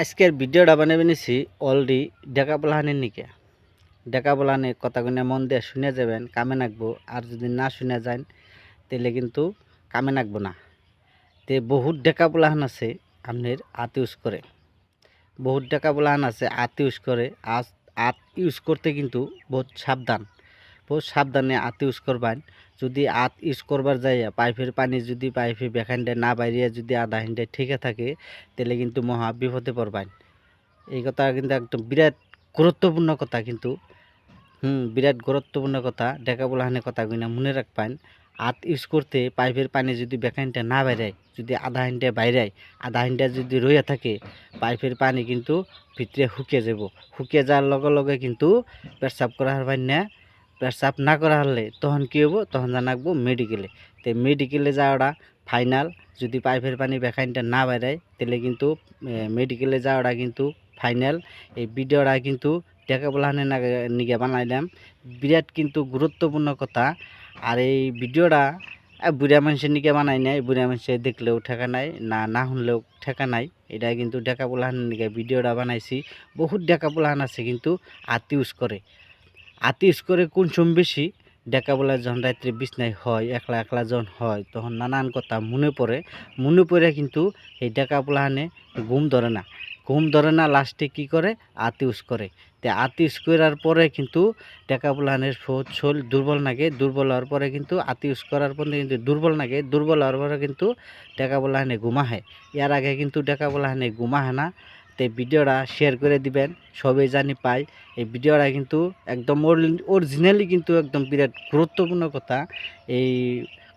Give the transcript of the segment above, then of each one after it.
আজকের ভিডিওটা বানাবে নিছি অলরেডি ডেকা পোলাহানের নিকে ডেকা পোলাহানে কথাগুলো মন দিয়ে শুনে যাবেন, কামে নাকবো। আর যদি না শুনে যান তাহলে কিন্তু কামে নাকবো না। তে বহুত ডেকা পোলাহান আছে আপনার আত ইউজ করে, বহুত ডেকা পোলাহান আছে আত ইউজ করে। আত ইউজ করতে কিন্তু বহুত সাবধানে আত ইউজ করবেন। যদি আত ইউজ করবার যাইয়া পাইপের পানি যদি পাইপে বেখানটা না বাইরিয়া যদি আধা হিন্ডে ঠিকে থাকে তাহলে কিন্তু মহা বিপদে পড়বেন। এই কথা কিন্তু একদম বিরাট গুরুত্বপূর্ণ কথা, কিন্তু বিরাট গুরুত্বপূর্ণ কথা। ডেকা বলাহানের কথা কিনা মনে রাখবেন। হাত ইউজ করতে পাইপের পানি যদি বেকাইনটা না বাইরায়, যদি আধা হিন্ডে বাইরায়, আধা হিন্ডা যদি রইয়া থাকে, পাইপের পানি কিন্তু ভিতরে শুকিয়ে যাব। শুকিয়ে যাওয়ার লগে লগে কিন্তু পেশাব করা হারবেন না। পেশাব না করা হলে তখন কী হবো, তখন জানাকবো মেডিকেলে। তো মেডিকেলে যাওয়াটা ফাইনাল। যদি পাইপের পানি বেকাইনটা না বাইরায় তাহলে কিন্তু মেডিকেলে যাওয়াটা কিন্তু ফাইনাল। এই ভিডিওটা কিন্তু ডেকা বলাহানের নিগে বানাইলাম, বিরাট কিন্তু গুরুত্বপূর্ণ কথা। আর এই ভিডিওটা বুড়া মানুষের নিকে বানাই নাই, বুড়া মানুষের দেখলেও ঠেকা নাই, না শুনলেও ঠেকা নাই। এটা কিন্তু ডেকা পোলাহানের নিকে ভিডিওটা বানাইছি। বহুত ডেকা পোলাহান আছে কিন্তু আত ইউজ করে। আত ইউজ করে কোন সময় বেশি, ডেকা বলা যখন রাত্রে বিছনায় হয়, একলা একলা যখন হয়, তখন নানান কথা মনে পড়ে কিন্তু এই ডেকা পোলাহানে ঘুম ধরে না, লাস্টে কি করে, আত ইউজ করে। তো আত ইউজ করার পরে কিন্তু ডেকা পোলাহানের শরীর দুর্বল লাগে, দুর্বল হওয়ার পরে কিন্তু আত ইউজ করার পরে কিন্তু দুর্বল লাগে, দুর্বল হওয়ার পরে কিন্তু ডেকা পোলাহানে ঘুমাহে। এর আগে কিন্তু ডেকা পোলাহানে ঘুমাহে না। তো ভিডিওটা শেয়ার করে দিবেন, সবাই জানি পায়। এই ভিডিওটা কিন্তু একদম অরিজিনালি কিন্তু একদম বিরাট গুরুত্বপূর্ণ কথা। এই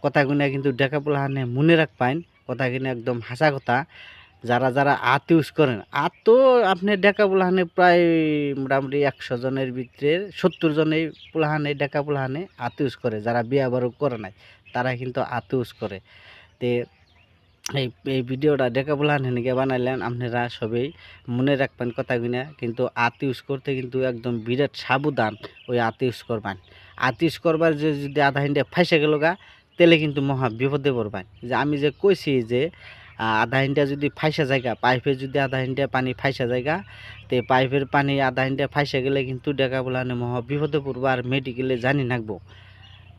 কথাগুলো কিন্তু ডেকা পোলাহানে মনে রাখবেন। কথাগুলো একদম হাসা কথা। যারা আত ইউজ করেন, আত তো আপনার ডেকা পোলাহানে প্রায় মোটামুটি 100 জনের ভিতরে 70 জনের পোলাহানে, ডেকা পোলাহানে আত ইউজ করে। যারা বিয়া বারো করে নাই তারা কিন্তু আত ইউজ করে। তে এই এই ভিডিওটা ডেকা পোলাহান হেনিকে বানাইলেন, আপনারা সবাই মনে রাখবেন কথাগুলো। কিন্তু আত ইউজ করতে কিন্তু একদম বিরাট সাবধান ওই আত ইউজ করবেন। আত ইউজ করবার যে যদি আধা হিন্ডা ফাইসে গেল গা, তাহলে কিন্তু মহা বিপদে পড়বেন। যে আমি যে কইছি যে আধা হিন্ডা যদি ফাইসা জায়গা, পাইপে যদি আধা হিন্ডা পানি ফাইসা জায়গা, তো পাইপের পানি আধা হিন্ডা ফাইসা গেলে কিন্তু ডেকা পোলাহানে মহা বিপদে পড়বো আর মেডিকেলে জানি নাকবো।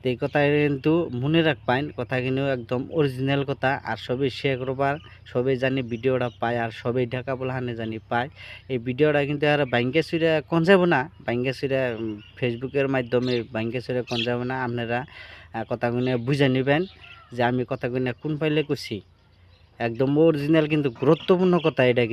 তো এই কথা কিন্তু মনে রাখবেন। কথা কিন্তু একদম অরিজিনাল কথা। আর সবাই শেয়ার করবার, সবাই জানি ভিডিওটা পায়, আর সবাই ঢাকা পোলাহানে জানি পায়। এই ভিডিওটা কিন্তু আর বাইঙ্গে সুইরা কোন যাব না, বাইঙ্গে সুইরা ফেসবুকের মাধ্যমে বাইঙ্গে সুইরা কোন যাব না। আপনারা কথাগুলো বুঝে নেবেন যে আমি কথাগুলো কোন পাইলে করছি। একদম অরিজিনাল কিন্তু গুরুত্বপূর্ণ কথা এটা।